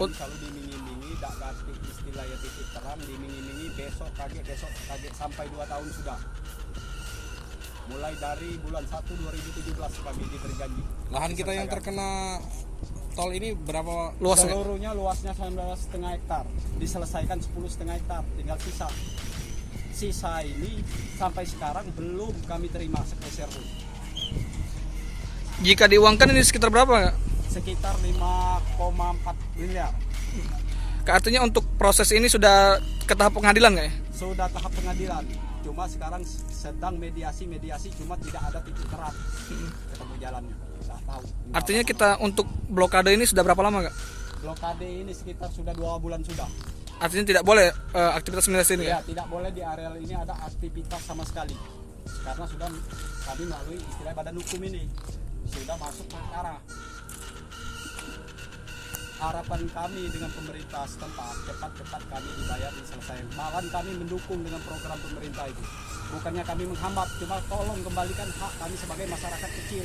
Kami selalu dimingi-mingi, tidak ganti istilahnya titik terang, dimingi-mingi besok kaget sampai 2 tahun sudah. Mulai dari bulan 1 2017 kami diberi janji. Lahan kita yang terkena tol ini berapa luasnya? Seluruhnya luasnya 19,5 hektar. Diselesaikan 10,5 hektar, tinggal sisa ini sampai sekarang belum kami terima sepeser pun. Jika diuangkan ini sekitar berapa? Sekitar 5,4 miliar. Artinya untuk proses ini sudah ke tahap pengadilan nggak ya? Sudah tahap pengadilan. Cuma sekarang sedang mediasi cuma tidak ada titik terang ketemu jalannya. Tidak tahu. Artinya kita untuk blokade ini sudah berapa lama, Kak? Blokade ini sekitar sudah 2 bulan sudah. Artinya tidak boleh aktivitas mineral ini ya? Ya, tidak boleh di areal ini ada aktivitas sama sekali. Karena sudah kami melalui istilah badan hukum ini sudah masuk ke arah. Harapan kami dengan pemerintah setempat cepat kami dibayar diselesaikan. Malah kami mendukung dengan program pemerintah itu. Bukannya kami menghambat, cuma tolong kembalikan hak kami sebagai masyarakat kecil.